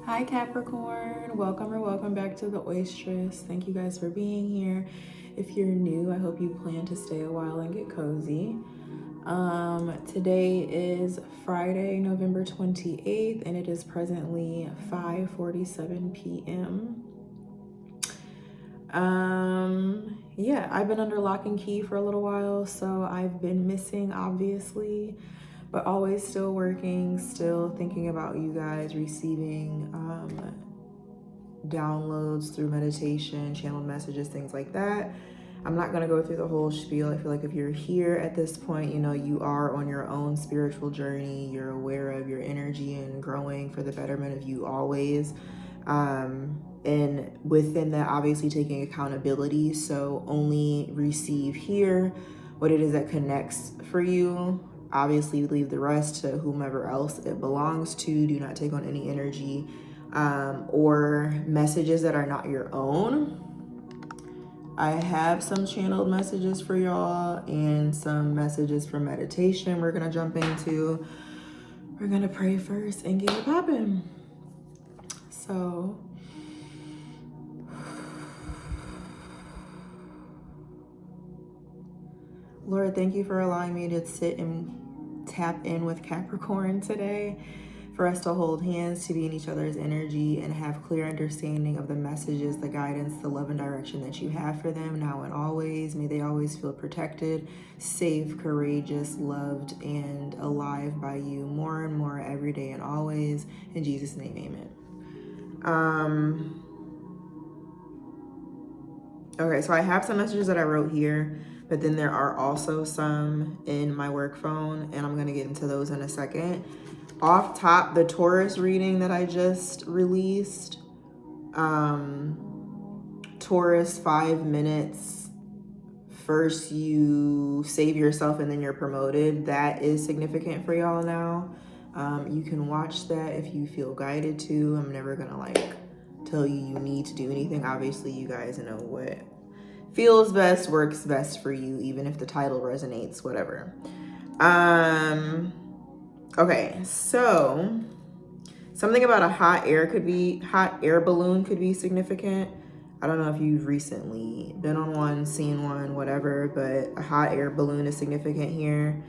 Hi Capricorn, welcome or welcome back to the Oystress. Thank you guys for being here. If you're new, I hope you plan to stay a while and get cozy. Today is Friday, November 28th, and it is presently 5:47 p.m. Yeah, I've been under lock and key for a little while, so I've been missing, obviously, but always still working, still thinking about you guys, receiving downloads through meditation, channeled messages, things like that. I'm not going to go through the whole spiel. I feel like if you're here at this point, you know, you are on your own spiritual journey. You're aware of your energy and growing for the betterment of you always. And within that, obviously taking accountability. So only receive here what it is that connects for you. Obviously leave the rest to whomever else it belongs to. Do not take on any energy or messages that are not your own. I have some channeled messages for y'all and some messages for meditation we're gonna jump into. We're gonna pray first and get it popping. So Lord, thank you for allowing me to sit and tap in with Capricorn today, for us to hold hands, to be in each other's energy, and have clear understanding of the messages, the guidance, the love and direction that you have for them now and always. May they always feel protected, safe, courageous, loved, and alive by you more and more every day and always. In Jesus' name, amen. Okay, so I have some messages that I wrote here, but then there are also some in my work phone, and I'm going to get into those in a second. Off top, the Taurus reading that I just released, Taurus, 5 minutes, first you save yourself and then you're promoted. That is significant for y'all now. You can watch that if you feel guided to. I'm never going to tell you need to do anything. Obviously, you guys know what feels best, works best for you, even if the title resonates, whatever. Okay, so something about a hot air balloon could be significant. I don't know if you've recently been on one, seen one, whatever, but a hot air balloon is significant here.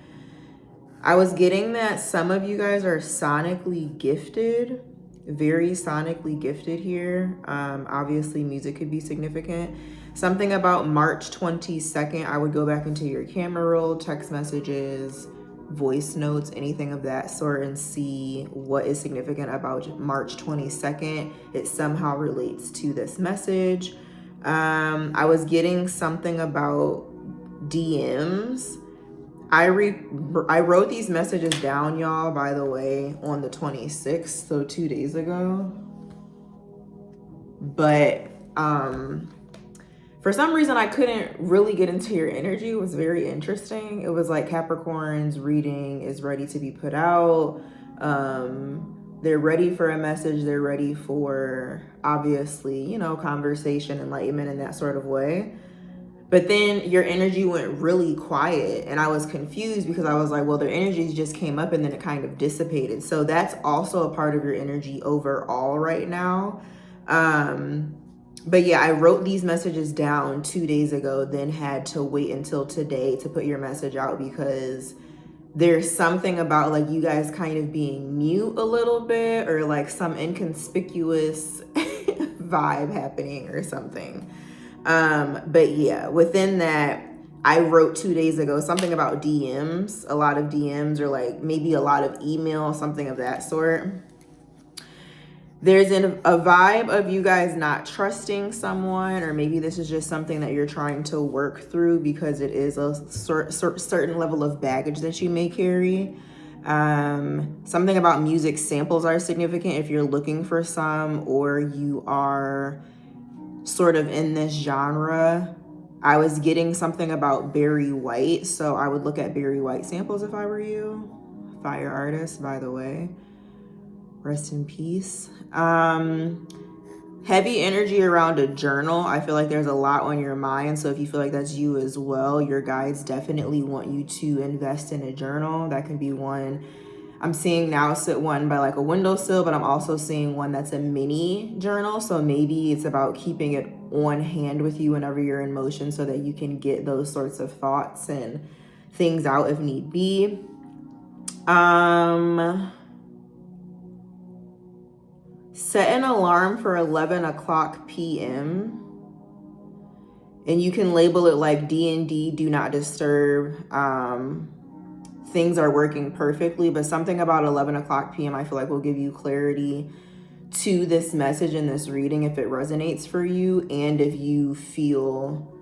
I was getting that some of you guys are sonically gifted, very sonically gifted here. Obviously, music could be significant. Something about March 22nd, I would go back into your camera roll, text messages, voice notes, anything of that sort, and see what is significant about March 22nd. It somehow relates to this message. I was getting something about DMs. I wrote these messages down, y'all, by the way, on the 26th, so 2 days ago. But for some reason, I couldn't really get into your energy. It was very interesting. It was like Capricorn's reading is ready to be put out. They're ready for a message. They're ready for, obviously, you know, conversation, enlightenment in that sort of way. But then your energy went really quiet, and I was confused because I was like, well, their energies just came up and then it kind of dissipated. So that's also a part of your energy overall right now. But yeah, I wrote these messages down 2 days ago, then had to wait until today to put your message out because there's something about like you guys kind of being mute a little bit, or like some inconspicuous vibe happening or something. But yeah, within that, I wrote 2 days ago something about DMs, a lot of DMs, or like maybe a lot of email, something of that sort. There's a vibe of you guys not trusting someone, or maybe this is just something that you're trying to work through because it is a certain level of baggage that you may carry. Something about music samples are significant if you're looking for some, or you are sort of in this genre. I was getting something about Barry White, so I would look at Barry White samples if I were you. Fire artist, by the way. Rest in peace. Heavy energy around a journal. I feel like there's a lot on your mind, so if you feel like that's you as well, your guides definitely want you to invest in a journal. That can be one. I'm seeing now sit one by like a windowsill, but I'm also seeing one that's a mini journal. So maybe it's about keeping it on hand with you whenever you're in motion so that you can get those sorts of thoughts and things out if need be. Set an alarm for 11 o'clock p.m. and you can label it like D&D, do not disturb. Things are working perfectly, but something about 11 o'clock p.m. I feel like will give you clarity to this message and this reading if it resonates for you, and if you feel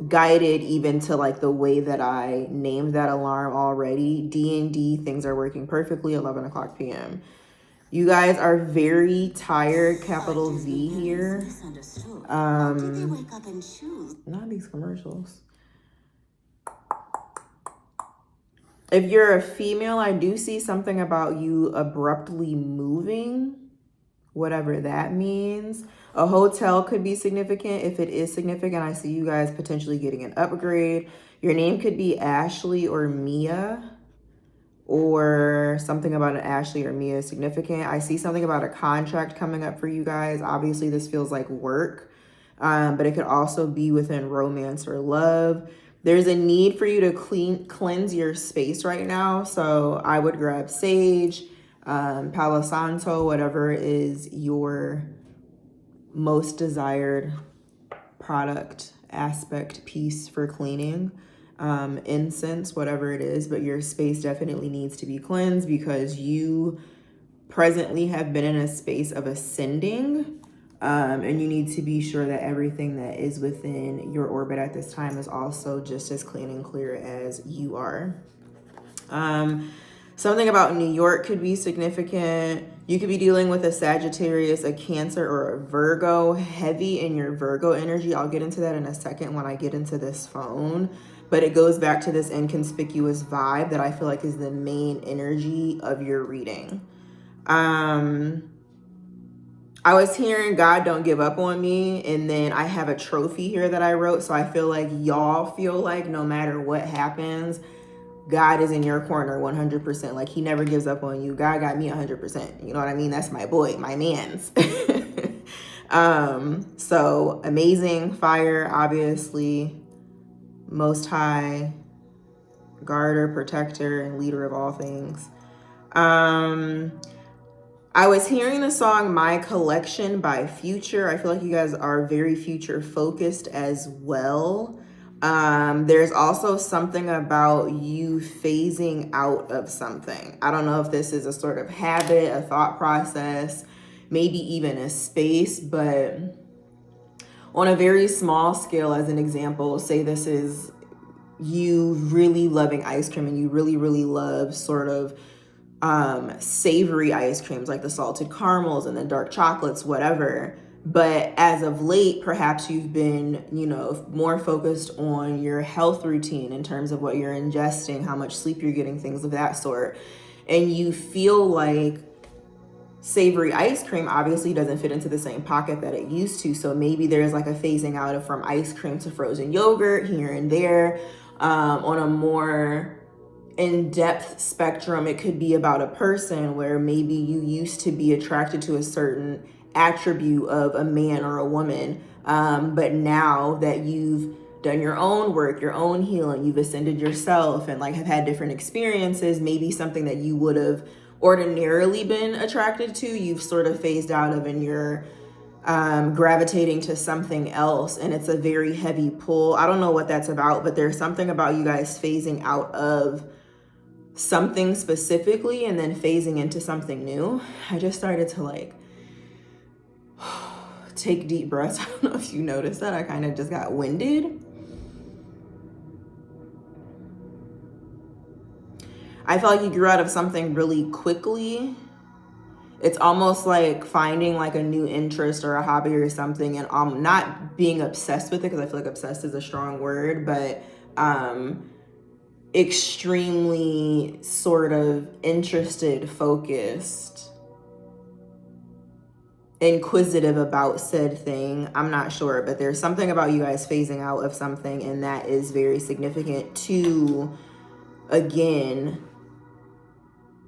guided even to like the way that I named that alarm already. D&D, things are working perfectly, 11 o'clock p.m. You guys are very tired, capital V here. Not these commercials. If you're a female, I do see something about you abruptly moving, whatever that means. A hotel could be significant. If it is significant, I see you guys potentially getting an upgrade. Your name could be Ashley or Mia, or something about an Ashley or Mia is significant. I see something about a contract coming up for you guys. Obviously, this feels like work, but it could also be within romance or love. There's a need for you to cleanse your space right now. So I would grab sage, Palo Santo, whatever is your most desired product, aspect, piece for cleaning. Incense, whatever it is, but your space definitely needs to be cleansed because you presently have been in a space of ascending. And you need to be sure that everything that is within your orbit at this time is also just as clean and clear as you are. Something about New York could be significant. You could be dealing with a Sagittarius, a Cancer, or a Virgo, heavy in your Virgo energy. I'll get into that in a second when I get into this phone. But it goes back to this inconspicuous vibe that I feel like is the main energy of your reading. I was hearing God don't give up on me, and then I have a trophy here that I wrote. So I feel like y'all feel like no matter what happens, God is in your corner 100%. Like he never gives up on you. God got me 100%. You know what I mean? That's my boy, my man's. So amazing fire, obviously, most high, guarder, protector, and leader of all things. I was hearing the song My Collection by Future. I feel like you guys are very future focused as well. There's also something about you phasing out of something. I don't know if this is a sort of habit, a thought process, maybe even a space, but on a very small scale, as an example, say this is you really loving ice cream and you really, really love sort of savory ice creams like the salted caramels and the dark chocolates, whatever. But as of late, perhaps you've been, more focused on your health routine in terms of what you're ingesting, how much sleep you're getting, things of that sort. And you feel like savory ice cream obviously doesn't fit into the same pocket that it used to. So maybe there's like a phasing out of from ice cream to frozen yogurt here and there. On a more in-depth spectrum, it could be about a person where maybe you used to be attracted to a certain attribute of a man or a woman, but now that you've done your own work, your own healing, you've ascended yourself and like have had different experiences, maybe something that you would have ordinarily been attracted to, you've sort of phased out of, and you're gravitating to something else, and it's a very heavy pull. I don't know what that's about, but there's something about you guys phasing out of something specifically and then phasing into something new. I just started to like take deep breaths. I don't know if you noticed that. I kind of just got winded. I felt like you grew out of something really quickly. It's almost like finding like a new interest or a hobby or something, and not being obsessed with it, because I feel like obsessed is a strong word, but extremely sort of interested, focused, inquisitive about said thing. I'm not sure, but there's something about you guys phasing out of something, and that is very significant to, again,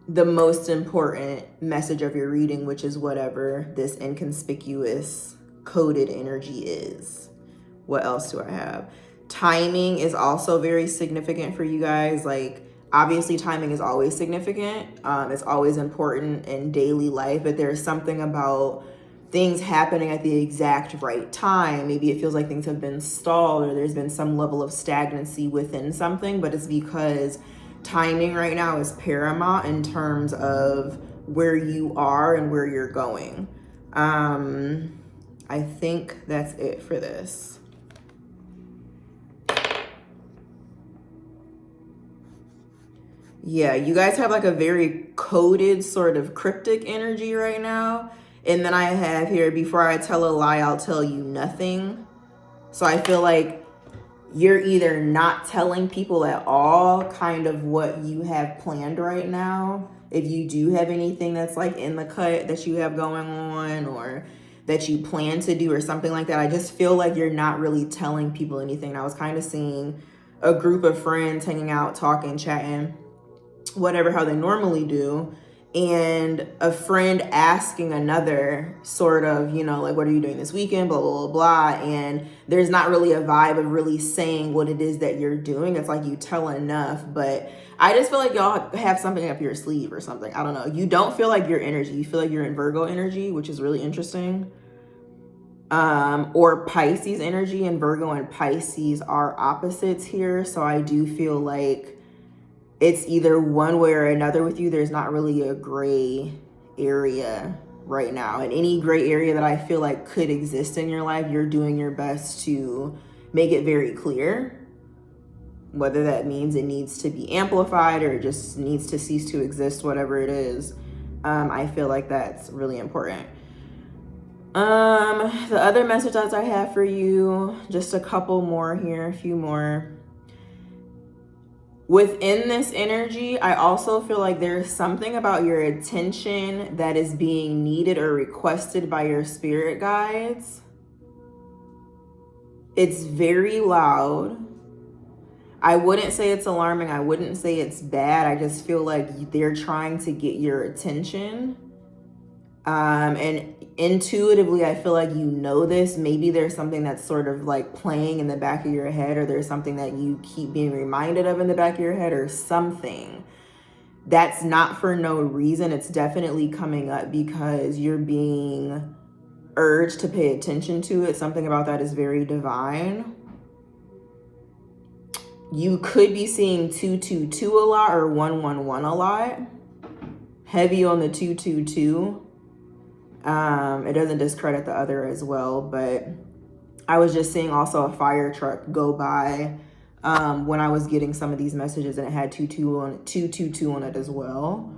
the most important message of your reading, which is whatever this inconspicuous coded energy is. What else do I have? Timing is also very significant for you guys. Like, obviously timing is always significant. It's always important in daily life, but there's something about things happening at the exact right time. Maybe it feels like things have been stalled or there's been some level of stagnancy within something, but it's because timing right now is paramount in terms of where you are and where you're going. I think that's it for this. Yeah, you guys have like a very coded sort of cryptic energy right now. And then I have here, before I tell a lie, I'll tell you nothing. So I feel like you're either not telling people at all kind of what you have planned right now. If you do have anything that's like in the cut that you have going on or that you plan to do or something like that, I just feel like you're not really telling people anything. I was kind of seeing a group of friends hanging out, talking, chatting, whatever, how they normally do, and a friend asking another sort of, you know, like, what are you doing this weekend, blah, blah, blah, blah. And there's not really a vibe of really saying what it is that you're doing. It's like you tell enough, but I just feel like y'all have something up your sleeve or something. I don't know. You don't feel like your energy. You feel like you're in Virgo energy, which is really interesting. Or Pisces energy, and Virgo and Pisces are opposites here. So I do feel like it's either one way or another with you. There's not really a gray area right now. And any gray area that I feel like could exist in your life, you're doing your best to make it very clear. Whether that means it needs to be amplified or it just needs to cease to exist, whatever it is. I feel like that's really important. The other messages I have for you, just a couple more here, a few more. Within this energy, I also feel like there's something about your attention that is being needed or requested by your spirit guides. It's very loud. I wouldn't say it's alarming. I wouldn't say it's bad. I just feel like they're trying to get your attention. And intuitively, I feel like you know this. Maybe there's something that's sort of like playing in the back of your head, or there's something that you keep being reminded of in the back of your head, or something. That's not for no reason. It's definitely coming up because you're being urged to pay attention to it. Something about that is very divine. You could be seeing 222 a lot or 111 a lot. Heavy on the 222. It doesn't discredit the other as well, but I was just seeing also a fire truck go by when I was getting some of these messages, and it had 222 on it as well.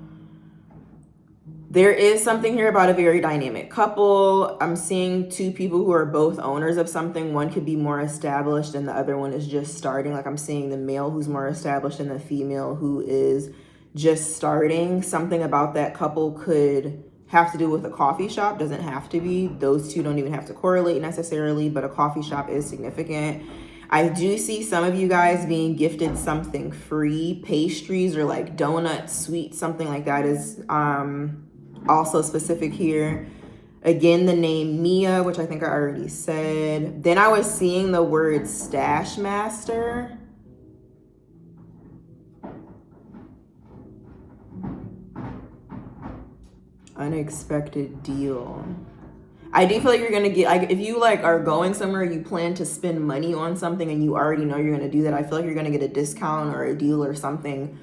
There is something here about a very dynamic couple. I'm seeing two people who are both owners of something. One could be more established and the other one is just starting. Like, I'm seeing the male who's more established and the female who is just starting. Something about that couple could have to do with a coffee shop. Doesn't have to be. Those two don't even have to correlate necessarily, but a coffee shop is significant. I do see some of you guys being gifted something free. Pastries or like donuts, sweets, something like that is also specific here. Again, the name Mia, which I think I already said. Then I was seeing the word stash master. Unexpected deal. I do feel like you're gonna get, like, if you like are going somewhere, you plan to spend money on something and you already know you're gonna do that, I feel like you're gonna get a discount or a deal or something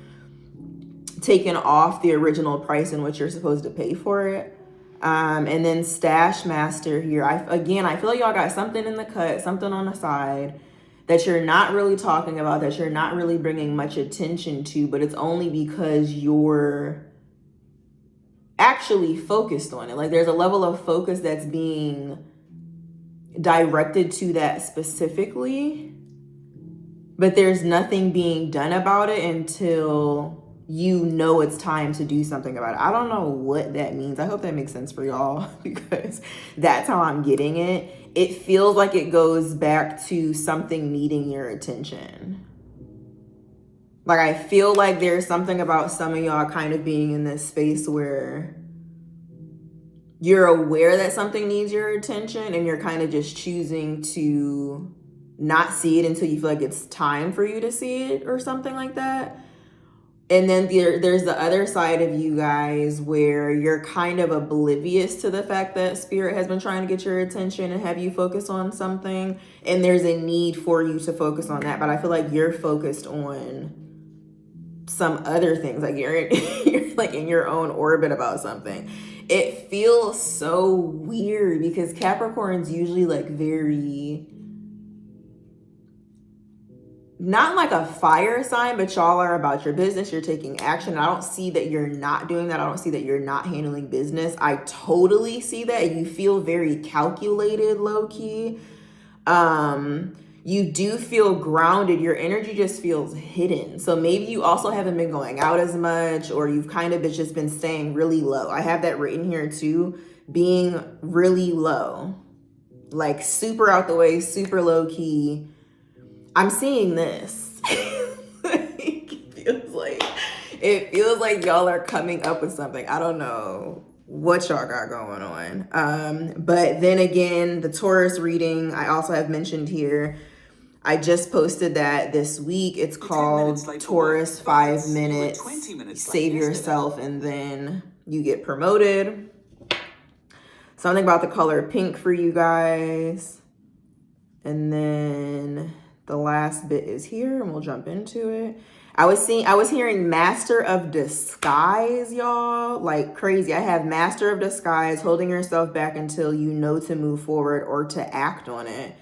taken off the original price in which you're supposed to pay for it. And then stash master here. I feel like y'all got something in the cut, something on the side that you're not really talking about, that you're not really bringing much attention to, but it's only because you're actually focused on it. Like, there's a level of focus that's being directed to that specifically, but there's nothing being done about it until you know it's time to do something about it. I don't know what that means. I hope that makes sense for y'all because that's how I'm getting it. It feels like it goes back to something needing your attention. Like, I feel like there's something about some of y'all kind of being in this space where you're aware that something needs your attention and you're kind of just choosing to not see it until you feel like it's time for you to see it or something like that. And then there's the other side of you guys where you're kind of oblivious to the fact that spirit has been trying to get your attention and have you focus on something. And there's a need for you to focus on that. But I feel like you're focused on some other things. Like you're like in your own orbit about something. It feels so weird because Capricorn's usually like very, not like a fire sign, but y'all are about your business. You're taking action. I don't see that you're not doing that. I don't see that you're not handling business. I totally see that. You feel very calculated, low key. You do feel grounded. Your energy just feels hidden. So maybe you also haven't been going out as much, or you've kind of just been staying really low. I have that written here too, being really low, like super out the way, super low key. I'm seeing this. It feels like y'all are coming up with something. I don't know what y'all got going on. But then again, the Taurus reading, I also have mentioned here. I just posted that this week. It's called Taurus 5 minutes. Save yourself and then you get promoted. Something about the color pink for you guys. And then the last bit is here and we'll jump into it. I was hearing Master of Disguise, y'all, like crazy. I have Master of Disguise, holding yourself back until you know to move forward or to act on it.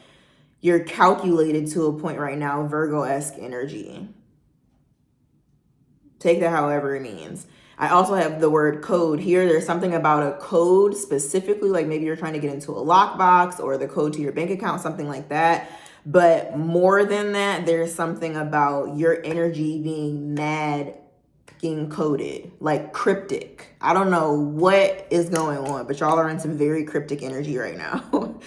You're calculated to a point right now, Virgo-esque energy. Take that however it means. I also have the word code here. There's something about a code specifically, like maybe you're trying to get into a lockbox or the code to your bank account, something like that. But more than that, there's something about your energy being mad, being coded, like cryptic. I don't know what is going on, but y'all are in some very cryptic energy right now.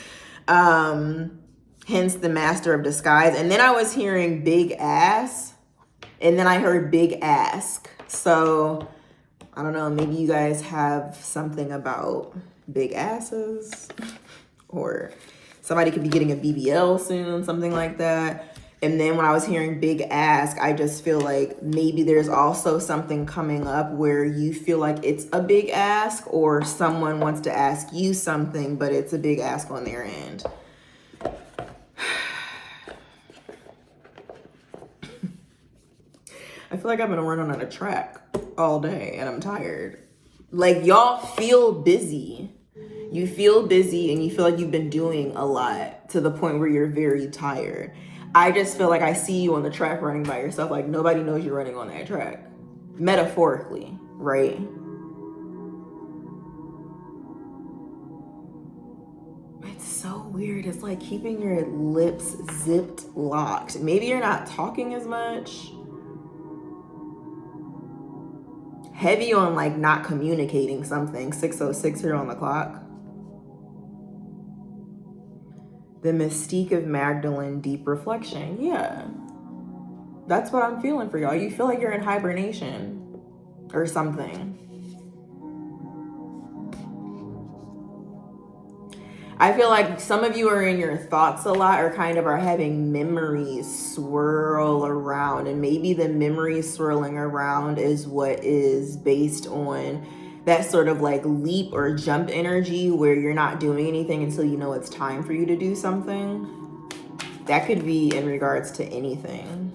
Hence the Master of Disguise. And then I was hearing big ass, and then I heard big ask. So I don't know, maybe you guys have something about big asses, or somebody could be getting a BBL soon, something like that. And then when I was hearing big ask, I just feel like maybe there's also something coming up where you feel like it's a big ask, or someone wants to ask you something, but it's a big ask on their end. I feel like I've been running on a track all day and I'm tired. Like, y'all feel busy. You feel busy and you feel like you've been doing a lot to the point where you're very tired. I just feel like I see you on the track running by yourself. Like, nobody knows you're running on that track. Metaphorically, right? It's so weird. It's like keeping your lips zipped locked. Maybe you're not talking as much. Heavy on like not communicating something. 6:06 here on the clock. The mystique of Magdalene, deep reflection. Yeah. That's what I'm feeling for y'all. You feel like you're in hibernation or something. I feel like some of you are in your thoughts a lot, or kind of are having memories swirl around. And maybe the memories swirling around is what is based on that sort of like leap or jump energy where you're not doing anything until you know it's time for you to do something. That could be in regards to anything.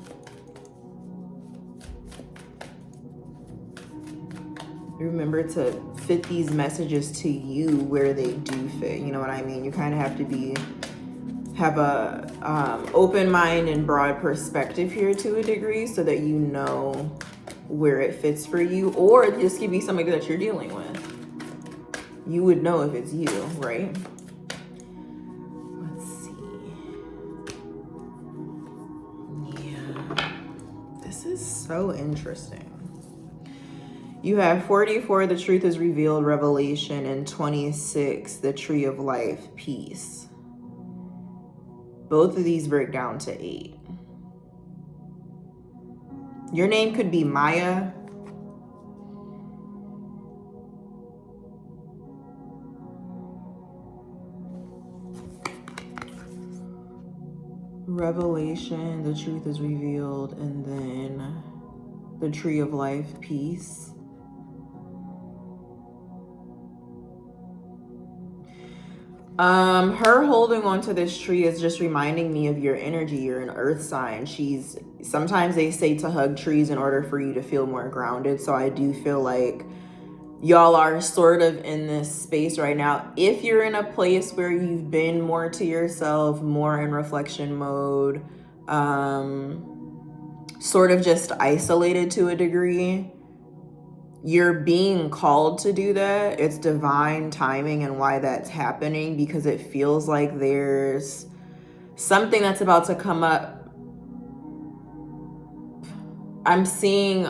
Remember to fit these messages to you where they do fit. You know what I mean? You kind of have to have a open mind and broad perspective here to a degree, so that you know where it fits for you, or it just could be somebody that you're dealing with. You would know if it's you, right? Let's see. Yeah, this is so interesting. You have 44, the truth is revealed, revelation, and 26, the tree of life, peace. Both of these break down to 8. Your name could be Maya. Revelation, the truth is revealed, and then the tree of life, peace. Her holding on to this tree is just reminding me of your energy. You're an earth sign. Sometimes they say to hug trees in order for you to feel more grounded. So I do feel like y'all are sort of in this space right now. If you're in a place where you've been more to yourself, more in reflection mode, sort of just isolated to a degree, you're being called to do that. It's divine timing and why that's happening, because it feels like there's something that's about to come up. I'm seeing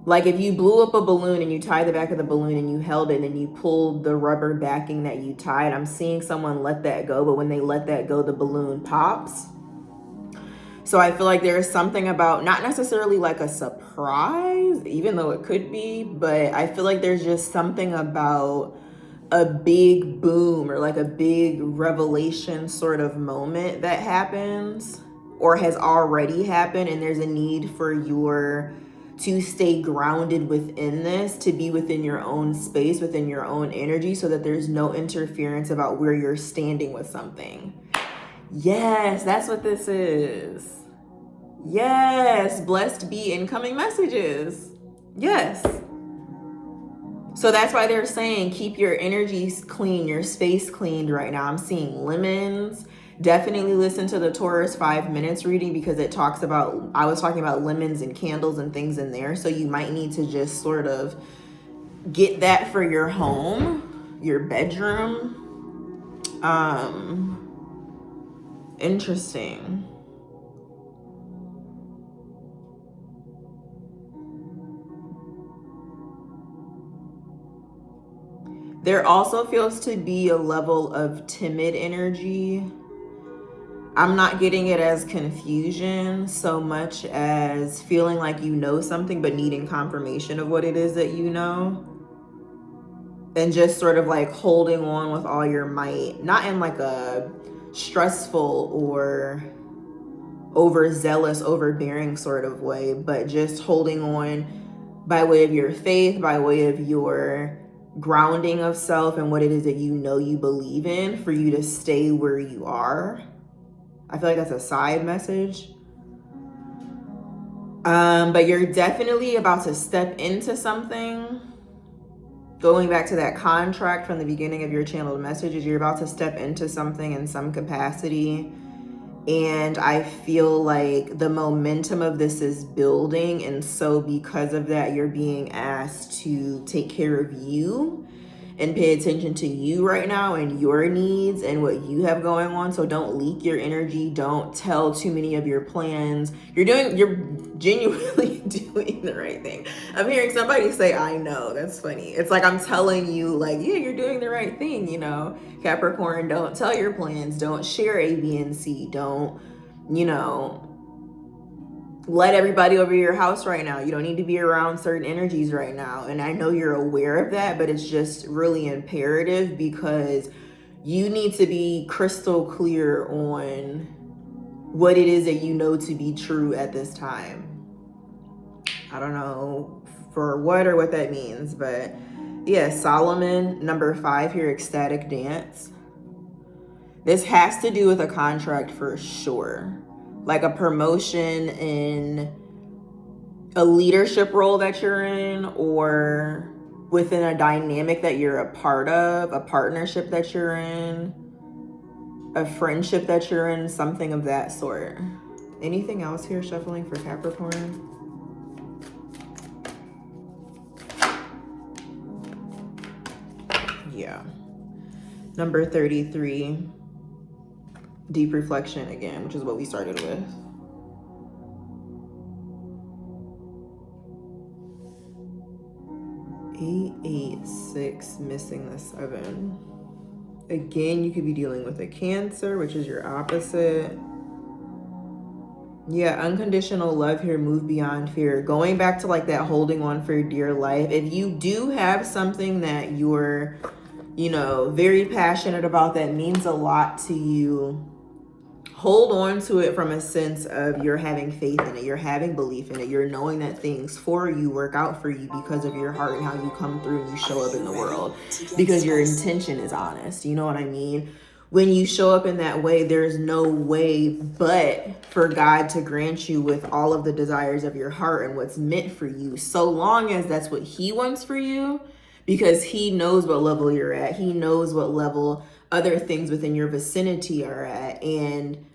like if you blew up a balloon and you tied the back of the balloon and you held it and you pulled the rubber backing that you tied, I'm seeing someone let that go, but when they let that go, the balloon pops. So I feel like there's something about, not necessarily like a surprise, even though it could be, but I feel like there's just something about a big boom or like a big revelation sort of moment that happens or has already happened, and there's a need for to stay grounded within this, to be within your own space, within your own energy, so that there's no interference about where you're standing with something. Yes, that's what this is. Yes, blessed be incoming messages. Yes. So that's why they're saying keep your energies clean, your space cleaned right now. I'm seeing lemons. Definitely listen to the Taurus 5 minutes reading, because it talks about, I was talking about lemons and candles and things in there. So you might need to just sort of get that for your home, your bedroom. Interesting. There also feels to be a level of timid energy. I'm not getting it as confusion so much as feeling like you know something but needing confirmation of what it is that you know. And just sort of like holding on with all your might, not in like a stressful or overzealous, overbearing sort of way, but just holding on by way of your faith, by way of your grounding of self and what it is that you know you believe in, for you to stay where you are. I feel like that's a side message. But you're definitely about to step into something. Going back to that contract from the beginning of your channeled messages, you're about to step into something in some capacity. And I feel like the momentum of this is building. And so because of that, you're being asked to take care of you and pay attention to you right now and your needs and what you have going on. So don't leak your energy. Don't tell too many of your plans. You're genuinely doing the right thing. I'm hearing somebody say, I know. That's funny. It's like I'm telling you, like, yeah, you're doing the right thing, you know. Capricorn, don't tell your plans. Don't share A, B, and C. Don't, let everybody over your house right now. You don't need to be around certain energies right now. And I know you're aware of that, but it's just really imperative, because you need to be crystal clear on what it is that you know to be true at this time. I don't know for what or what that means, but yeah, Solomon, number 5 here, ecstatic dance. This has to do with a contract for sure. Like a promotion in a leadership role that you're in, or within a dynamic that you're a part of, a partnership that you're in, a friendship that you're in, something of that sort. Anything else here shuffling for Capricorn? Yeah. Number 33, deep reflection again, which is what we started with. 886, missing the 7. Again, you could be dealing with a Cancer, which is your opposite. Yeah, unconditional love here, move beyond fear. Going back to like that holding on for dear life. If you do have something that you're, very passionate about, that means a lot to you, hold on to it from a sense of you're having faith in it, you're having belief in it, you're knowing that things for you work out for you because of your heart and how you come through and you show up in the world, because your intention is honest. You know what I mean? When you show up in that way, there's no way but for God to grant you with all of the desires of your heart and what's meant for you, so long as that's what he wants for you, because he knows what level you're at. He knows what level other things within your vicinity are at. And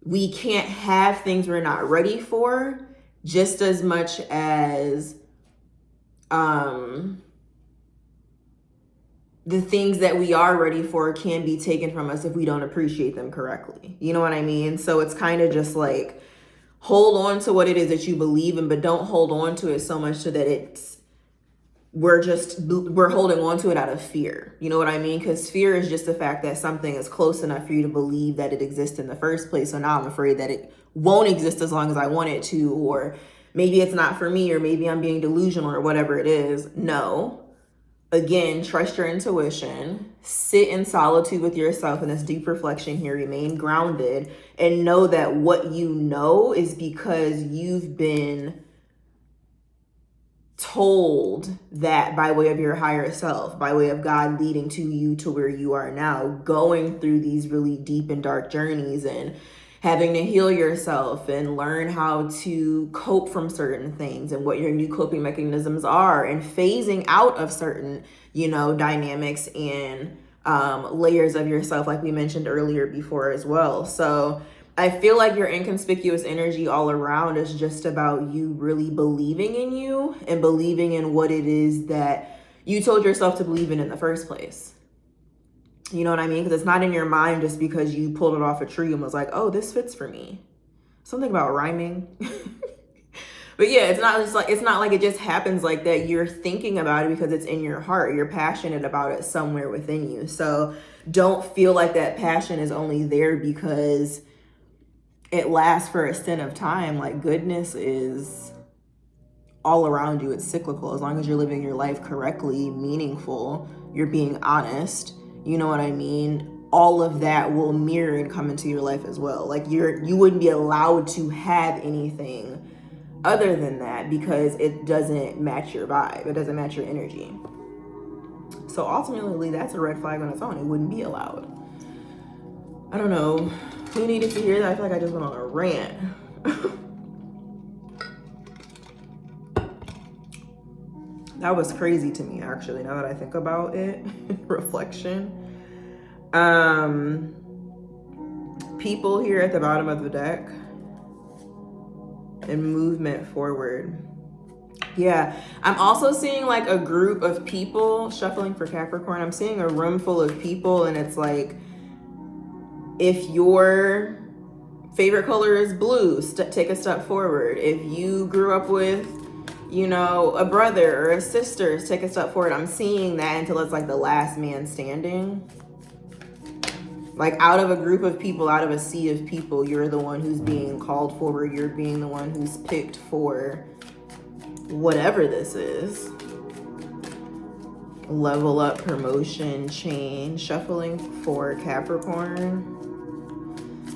we can't have things we're not ready for, just as much as the things that we are ready for can be taken from us if we don't appreciate them correctly. You know what I mean? So it's kind of just like, hold on to what it is that you believe in, but don't hold on to it so much so that we're holding on to it out of fear. You know what I mean? Because fear is just the fact that something is close enough for you to believe that it exists in the first place. So now I'm afraid that it won't exist as long as I want it to, or maybe it's not for me, or maybe I'm being delusional, or whatever it is. No. Again, trust your intuition, sit in solitude with yourself in this deep reflection here, remain grounded, and know that what you know is because you've been told that by way of your higher self, by way of God leading to you to where you are now, going through these really deep and dark journeys and having to heal yourself and learn how to cope from certain things and what your new coping mechanisms are, and phasing out of certain, dynamics and layers of yourself, like we mentioned earlier before as well. So I feel like your inconspicuous energy all around is just about you really believing in you and believing in what it is that you told yourself to believe in the first place. You know what I mean? Because it's not in your mind just because you pulled it off a tree and was like, oh, this fits for me. Something about rhyming. But yeah, it's not like it just happens like that. You're thinking about it because it's in your heart. You're passionate about it somewhere within you. So don't feel like that passion is only there because it lasts for a stint of time. Like, goodness is all around you. It's cyclical. As long as you're living your life correctly, meaningful, you're being honest, you know what I mean? All of that will mirror and come into your life as well. Like, you wouldn't be allowed to have anything other than that because it doesn't match your vibe. It doesn't match your energy. So ultimately, that's a red flag on its own. It wouldn't be allowed. I don't know who needed to hear that. I feel like I just went on a rant. That was crazy to me, actually, now that I think about it. Reflection. People here at the bottom of the deck. And movement forward. Yeah, I'm also seeing like a group of people shuffling for Capricorn. I'm seeing a room full of people, and it's like, if your favorite color is blue, take a step forward. If you grew up with, a brother or a sister, take a step forward. I'm seeing that until it's like the last man standing. Like, out of a group of people, out of a sea of people, you're the one who's being called forward. You're being the one who's picked for whatever this is. Level up, promotion, change, shuffling for Capricorn.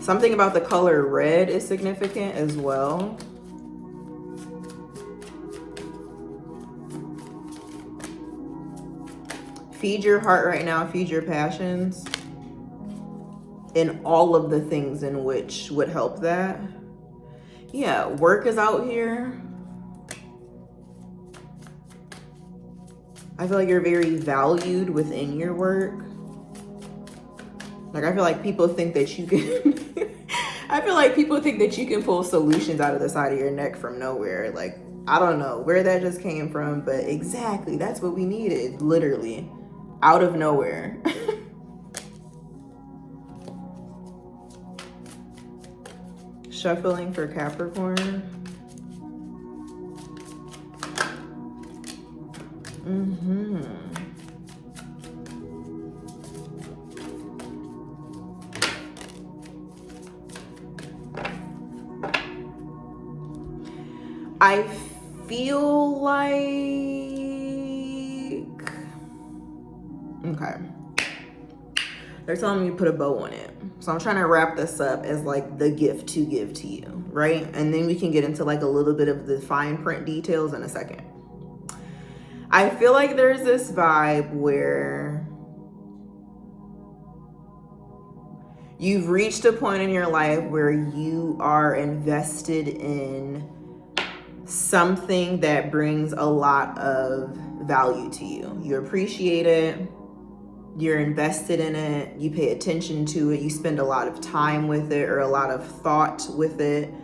Something about the color red is significant as well. Feed your heart right now, feed your passions. And all of the things in which would help that. Yeah, work is out here. I feel like you're very valued within your work. Like, I feel like people think that you can I feel like people think that you can pull solutions out of the side of your neck from nowhere. Like, I don't know where that just came from, but exactly, that's what we needed, literally, out of nowhere. Shuffling for Capricorn. I feel like, okay, they're telling me to put a bow on it. So I'm trying to wrap this up as like the gift to give to you, right? And then we can get into like a little bit of the fine print details in a second. I feel like there's this vibe where you've reached a point in your life where you are invested in something that brings a lot of value to you. You appreciate it. You're invested in it. You pay attention to it. You spend a lot of time with it or a lot of thought with it.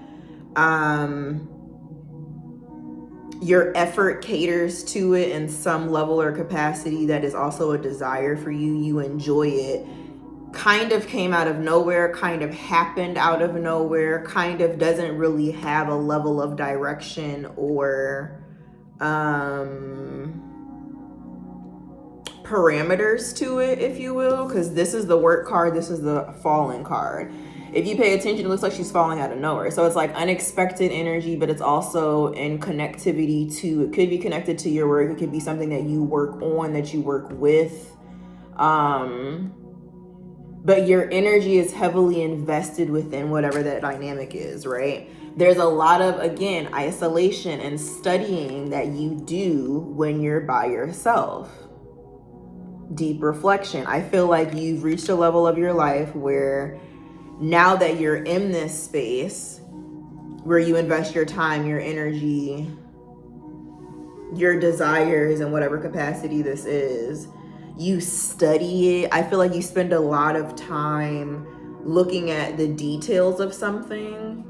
Your effort caters to it in some level or capacity that is also a desire for you. You enjoy it. Kind of came out of nowhere, kind of happened out of nowhere, kind of doesn't really have a level of direction or parameters to it, if you will, because this is the work card, this is the fallen card. If you pay attention, it looks like she's falling out of nowhere. So it's like unexpected energy, but it's also in connectivity to, it could be connected to your work. It could be something that you work on, that you work with. But your energy is heavily invested within whatever that dynamic is, right? There's a lot of, again, isolation and studying that you do when you're by yourself. Deep reflection. I feel like you've reached a level of your life where now that you're in this space where you invest your time, your energy, your desires in whatever capacity this is, you study it. I feel like you spend a lot of time looking at the details of something.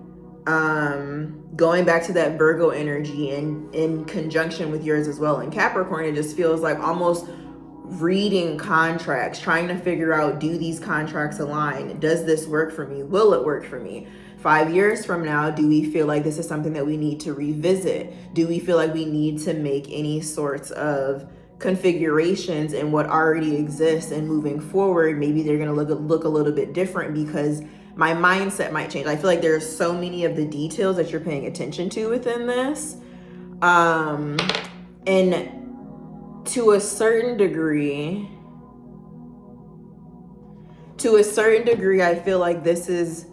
Going back to that Virgo energy and in conjunction with yours as well. In Capricorn, it just feels like almost reading contracts, trying to figure out, do these contracts align? Does this work for me? Will it work for me? 5 years from now, do we feel like this is something that we need to revisit? Do we feel like we need to make any sorts of configurations in what already exists, and moving forward, maybe they're going to look a little bit different because my mindset might change. I feel like there's so many of the details that you're paying attention to within this. And to a certain degree, I feel like this is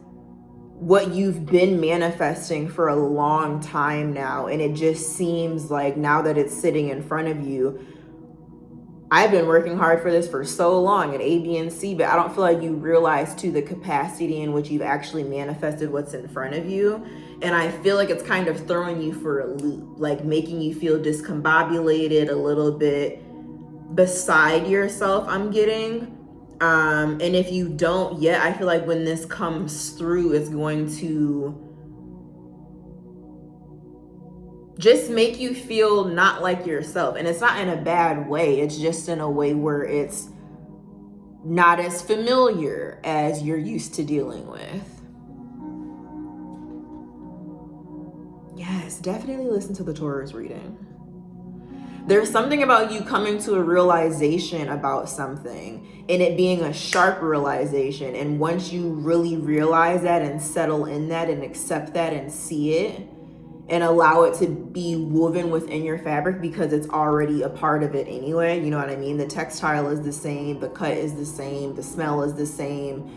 what you've been manifesting for a long time now. And it just seems like now that it's sitting in front of you, I've been working hard for this for so long at A, B, and C, but I don't feel like you realize to the capacity in which you've actually manifested what's in front of you. And I feel like it's kind of throwing you for a loop, like making you feel discombobulated, a little bit beside yourself, I'm getting. And if you don't yet, I feel like when this comes through, it's going to just make you feel not like yourself. And it's not in a bad way. It's just in a way where it's not as familiar as you're used to dealing with. Yes, definitely listen to the Taurus reading. There's something about you coming to a realization about something and it being a sharp realization. And once you really realize that and settle in that and accept that and see it and allow it to be woven within your fabric, because it's already a part of it anyway. You know what I mean? The textile is the same, the cut is the same, the smell is the same.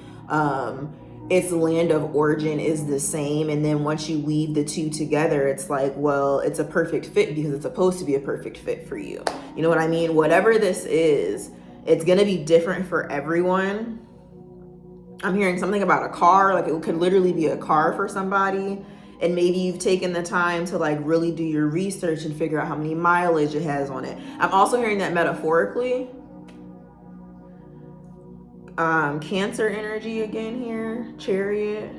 Its land of origin is the same. And then once you weave the two together, it's like, well, it's a perfect fit because it's supposed to be a perfect fit for you. You know what I mean? Whatever this is, it's going to be different for everyone. I'm hearing something about a car, like it could literally be a car for somebody. And maybe you've taken the time to like really do your research and figure out how many mileage it has on it. I'm also hearing that metaphorically. Cancer energy again here, Chariot.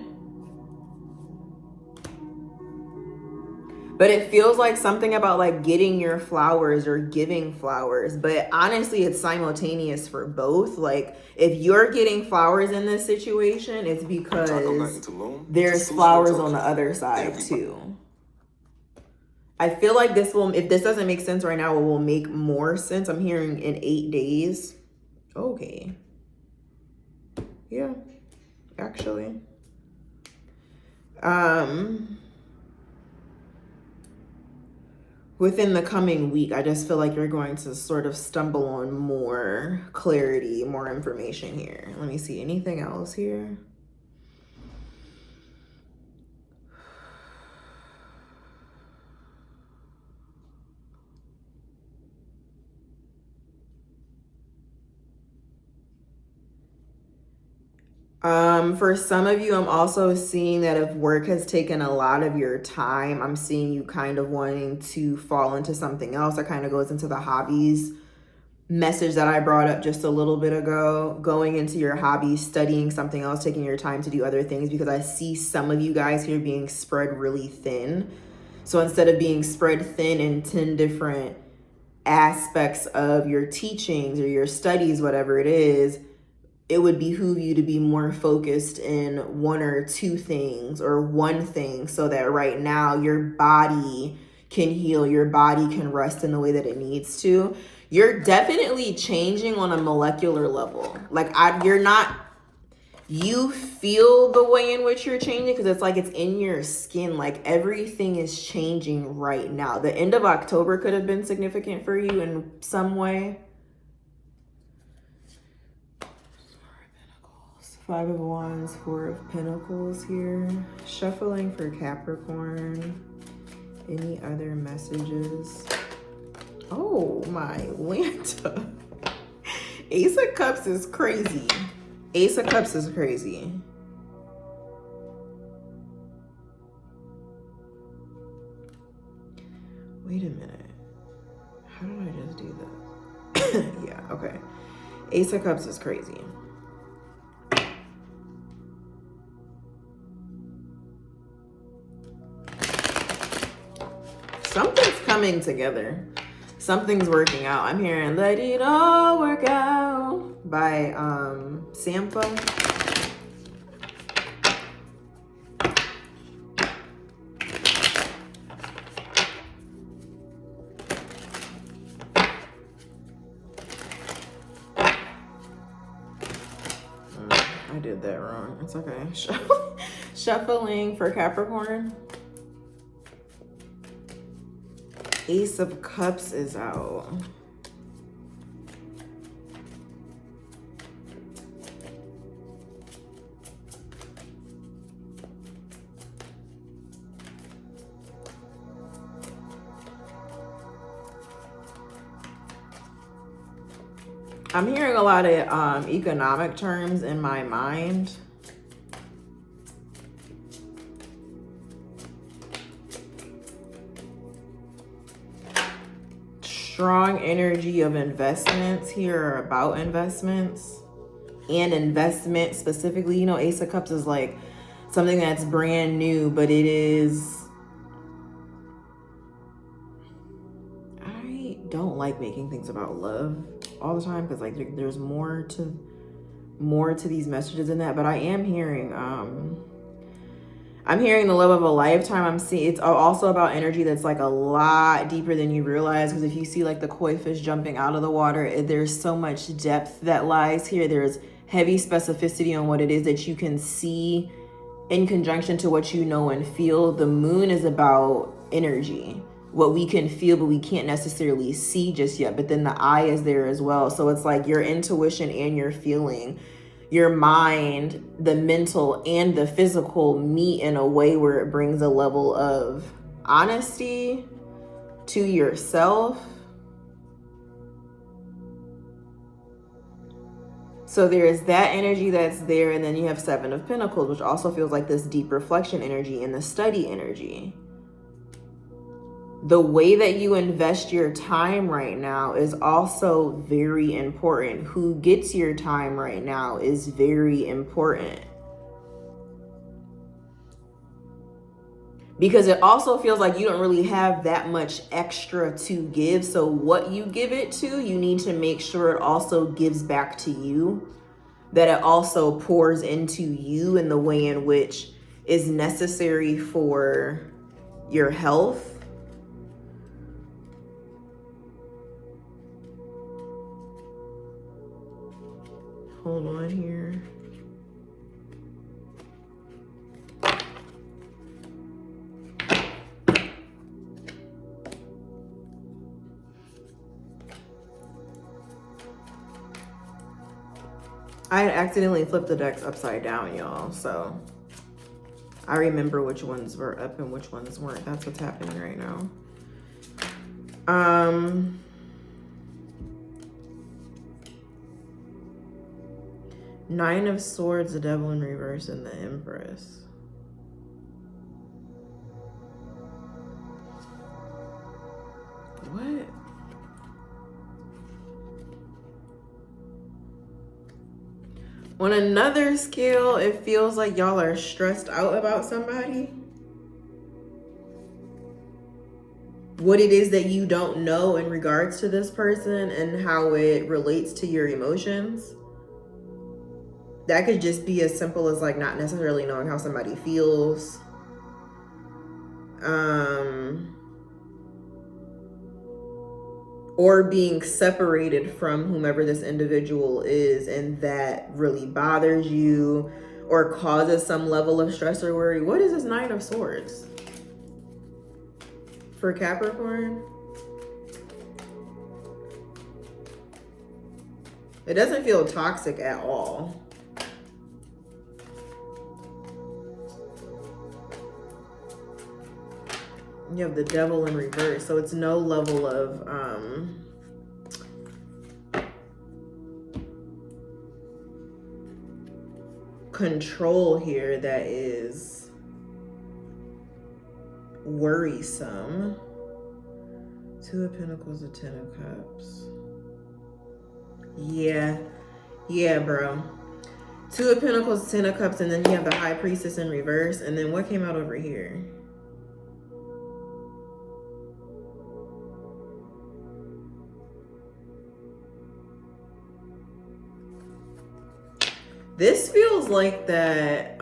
But it feels like something about like getting your flowers or giving flowers. But honestly, it's simultaneous for both. Like if you're getting flowers in this situation, it's because there's flowers on the other side too. I feel like this will, if this doesn't make sense right now, it will make more sense. I'm hearing in 8 days. Okay. Yeah, actually. within the coming week, I just feel like you're going to sort of stumble on more clarity, more information here. Let me see, anything else here? For some of you, I'm also seeing that if work has taken a lot of your time, I'm seeing you kind of wanting to fall into something else. That kind of goes into the hobbies message that I brought up just a little bit ago, going into your hobbies, studying something else, taking your time to do other things, because I see some of you guys here being spread really thin. So instead of being spread thin in 10 different aspects of your teachings or your studies, whatever it is, it would behoove you to be more focused in one or two things or one thing, so that right now your body can heal, your body can rest in the way that it needs to. You're definitely changing on a molecular level. Like you feel the way in which you're changing, because it's like it's in your skin. Like everything is changing right now. The end of October could have been significant for you in some way. Five of Wands, Four of Pentacles here. Shuffling for Capricorn. Any other messages? Oh my Lanta. Ace of Cups is crazy. Ace of Cups is crazy. Wait a minute. How did I just do that? Yeah, okay. Ace of Cups is crazy. Something's coming together. Something's working out. I'm hearing "Let It All Work Out" by Sampha. I did that wrong. It's okay. Shuffling for Capricorn. Ace of Cups is out. I'm hearing a lot of economic terms in my mind. Strong energy of investments here, or about investments and investment specifically. You know, Ace of Cups is like something that's brand new, but it is, I don't like making things about love all the time, because like there's more to these messages than that. But I am hearing I'm hearing the love of a lifetime. I'm seeing it's also about energy that's like a lot deeper than you realize, because if you see like the koi fish jumping out of the water, there's so much depth that lies here. There's heavy specificity on what it is that you can see in conjunction to what you know and feel. The moon is about energy, what we can feel but we can't necessarily see just yet, but then the eye is there as well. So it's like your intuition and your feeling, your mind, the mental and the physical meet in a way where it brings a level of honesty to yourself. So there's that energy that's there, and then you have Seven of Pentacles, which also feels like this deep reflection energy and the study energy. The way that you invest your time right now is also very important. Who gets your time right now is very important. Because it also feels like you don't really have that much extra to give. So what you give it to, you need to make sure it also gives back to you. That it also pours into you in the way in which is necessary for your health. Hold on here. I accidentally flipped the decks upside down, y'all. So I remember which ones were up and which ones weren't. That's what's happening right now. Nine of Swords, the Devil in reverse, and the Empress. What? On another scale, it feels like y'all are stressed out about somebody. What it is that you don't know in regards to this person and how it relates to your emotions. That could just be as simple as like not necessarily knowing how somebody feels. Or being separated from whomever this individual is, and that really bothers you or causes some level of stress or worry. What is this Nine of Swords for Capricorn? It doesn't feel toxic at all. You have the Devil in reverse, so it's no level of control here that is worrisome. Two of Pentacles, a Ten of Cups. Yeah, bro. Two of Pentacles, Ten of Cups, and then you have the High Priestess in reverse. And then what came out over here? This feels like that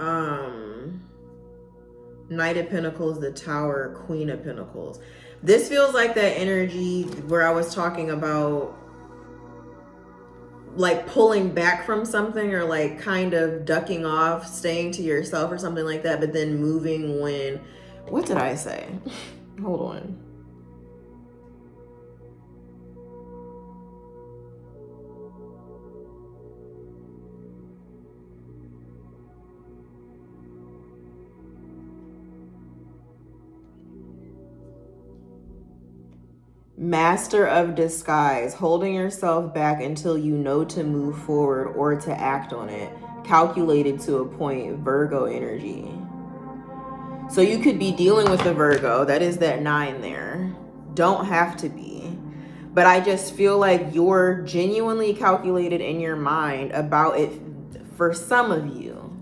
Knight of Pentacles, the Tower, Queen of Pentacles. This feels like that energy where I was talking about like pulling back from something, or like kind of ducking off, staying to yourself or something like that, but then moving when, what did I say? Hold on. Master of disguise, holding yourself back until you know to move forward or to act on it. Calculated to a point, Virgo energy. So you could be dealing with a Virgo. That is that 9 there. Don't have to be. But I just feel like you're genuinely calculated in your mind about it for some of you.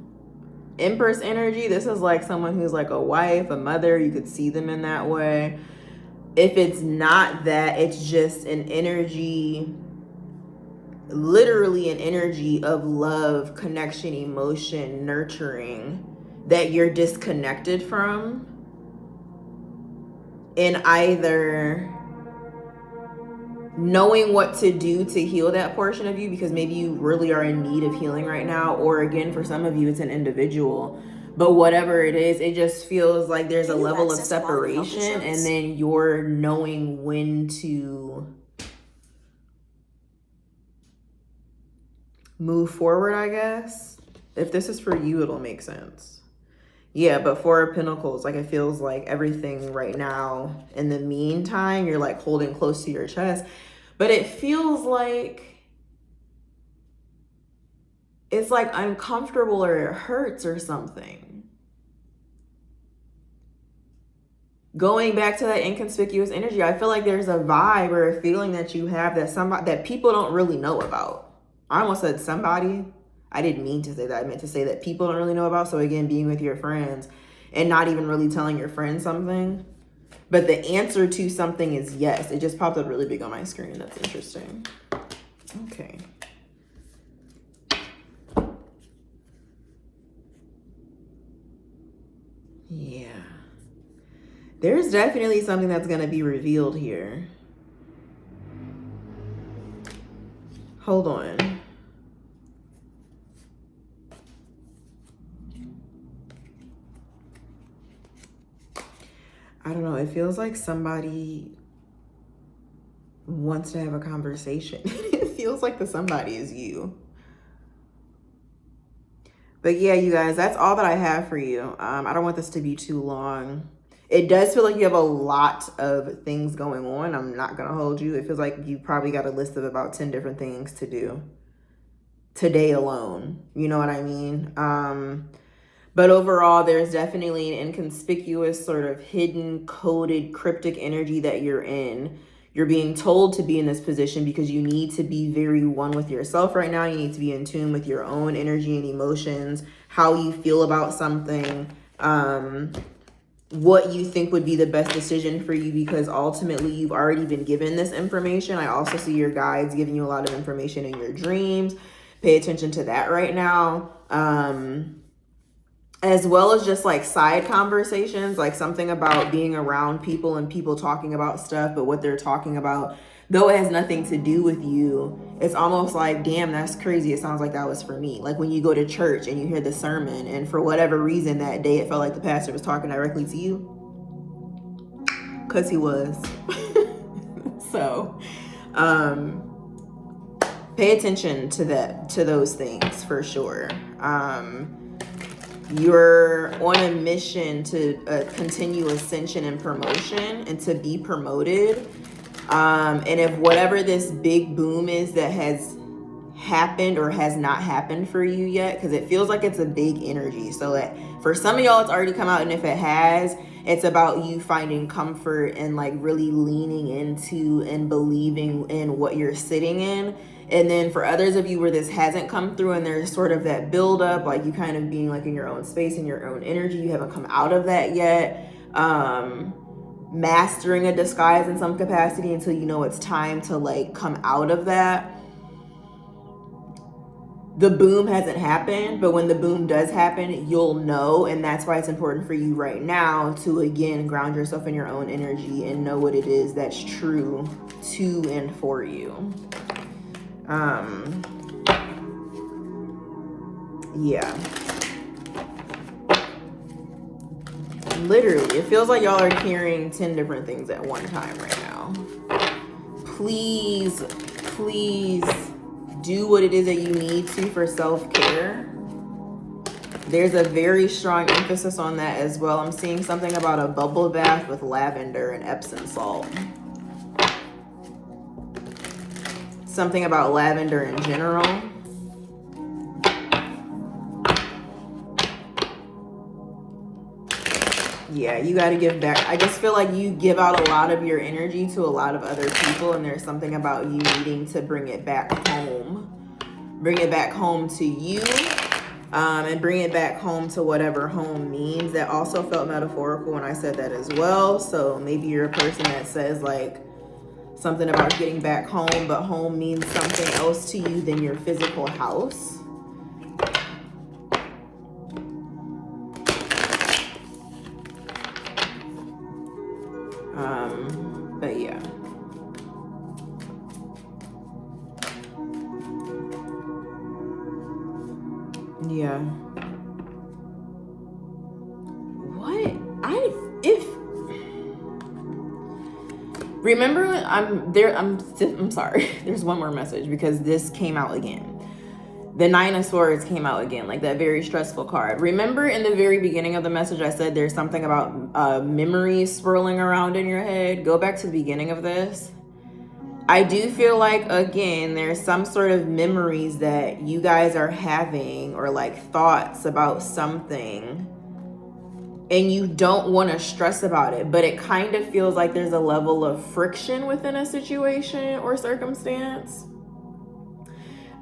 Empress energy, this is like someone who's like a wife, a mother. You could see them in that way. If it's not that, it's just an energy, literally an energy of love, connection, emotion, nurturing that you're disconnected from. And either knowing what to do to heal that portion of you, because maybe you really are in need of healing right now, or again, for some of you, it's an individual. But whatever it is, it just feels like there's a level of separation, and then you're knowing when to move forward, I guess. If this is for you, it'll make sense. Yeah, but Four of Pentacles, like it feels like everything right now, in the meantime, you're like holding close to your chest. But it feels like it's like uncomfortable, or it hurts or something. Going back to that inconspicuous energy, I feel like there's a vibe or a feeling that you have that people don't really know about. I almost said somebody. I didn't mean to say that. I meant to say that people don't really know about. So again, being with your friends and not even really telling your friends something. But the answer to something is yes. It just popped up really big on my screen. That's interesting. Okay. Yeah. There's definitely something that's going to be revealed here. Hold on. I don't know. It feels like somebody wants to have a conversation. It feels like the somebody is you. But yeah, you guys, that's all that I have for you. I don't want this to be too long. It does feel like you have a lot of things going on. I'm not going to hold you. It feels like you probably got a list of about 10 different things to do today alone. You know what I mean? But overall, there's definitely an inconspicuous, sort of hidden, coded, cryptic energy that you're in. You're being told to be in this position because you need to be very one with yourself right now. You need to be in tune with your own energy and emotions, how you feel about something, what you think would be the best decision for you, because ultimately you've already been given this information. I also see your guides giving you a lot of information in your dreams. Pay attention to that right now. As well as just like side conversations, like something about being around people and people talking about stuff, but what they're talking about, though it has nothing to do with you, it's almost like, damn, that's crazy. It sounds like that was for me. Like when you go to church and you hear the sermon, and for whatever reason that day it felt like the pastor was talking directly to you, because he was. So pay attention to those things for sure. You're on a mission to continue ascension and promotion and to be promoted. And if whatever this big boom is that has happened or has not happened for you yet, because it feels like it's a big energy. So that for some of y'all, it's already come out. And if it has, it's about you finding comfort and like really leaning into and believing in what you're sitting in. And then for others of you where this hasn't come through and there's sort of that buildup, like you kind of being like in your own space, in your own energy, you haven't come out of that yet. Mastering a disguise in some capacity until you know it's time to like come out of that. The boom hasn't happened, but when the boom does happen, you'll know. And that's why it's important for you right now to, again, ground yourself in your own energy and know what it is that's true to and for you. Yeah. Literally, it feels like y'all are carrying 10 different things at one time right now. Please, please do what it is that you need to for self-care. There's a very strong emphasis on that as well. I'm seeing something about a bubble bath with lavender and Epsom salt. Something about lavender in general. Yeah, you got to give back. I just feel like you give out a lot of your energy to a lot of other people, and there's something about you needing to bring it back home. Bring it back home to you, and bring it back home to whatever home means. That also felt metaphorical when I said that as well. So maybe you're a person that says like something about getting back home, but home means something else to you than your physical house. But yeah. Yeah. What? Remember, I'm sorry. There's one more message because this came out again. The 9 of Swords came out again, like that very stressful card. Remember in the very beginning of the message, I said there's something about memories swirling around in your head. Go back to the beginning of this. I do feel like, again, there's some sort of memories that you guys are having or like thoughts about something, and you don't want to stress about it, but it kind of feels like there's a level of friction within a situation or circumstance.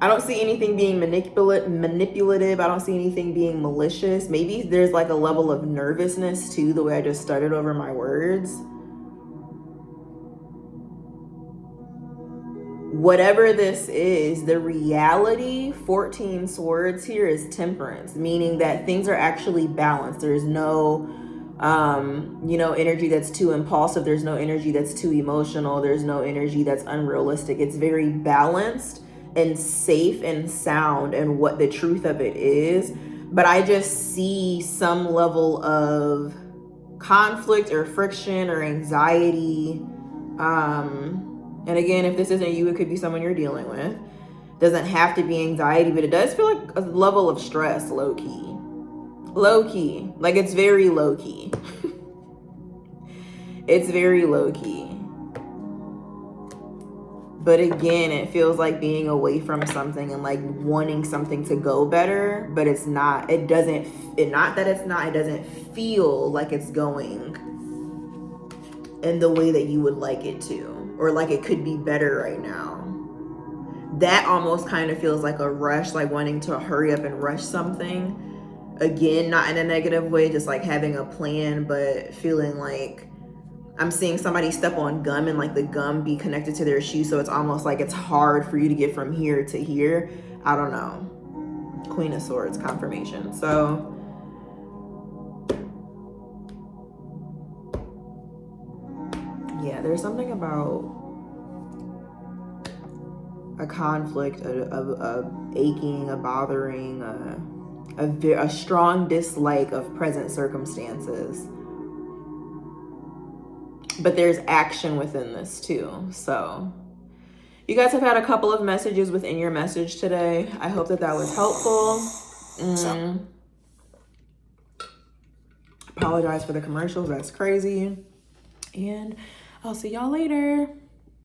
I don't see anything being manipulative. I don't see anything being malicious. Maybe there's like a level of nervousness too, the way I just stuttered over my words. Whatever this is, the reality, 14 swords here, is temperance, meaning that things are actually balanced. There's no, energy that's too impulsive. There's no energy that's too emotional. There's no energy that's unrealistic. It's very balanced and safe and sound and what the truth of it is. But I just see some level of conflict or friction or anxiety. And again, if this isn't you, it could be someone you're dealing with. Doesn't have to be anxiety, but it does feel like a level of stress, low-key. Low-key. Like, it's very low-key. It's very low-key. But again, it feels like being away from something and like wanting something to go better, but it's not. It doesn't feel like it's going in the way that you would like it to, or like it could be better right now. That almost kind of feels like a rush, like wanting to hurry up and rush something. Again, not in a negative way, just like having a plan, but feeling like I'm seeing somebody step on gum and like the gum be connected to their shoe. So it's almost like it's hard for you to get from here to here. I don't know. Queen of Swords confirmation. So yeah, there's something about a conflict, a aching, a bothering, a strong dislike of present circumstances. But there's action within this too. So you guys have had a couple of messages within your message today. I hope that was helpful. Apologize for the commercials. That's crazy. And I'll see y'all later.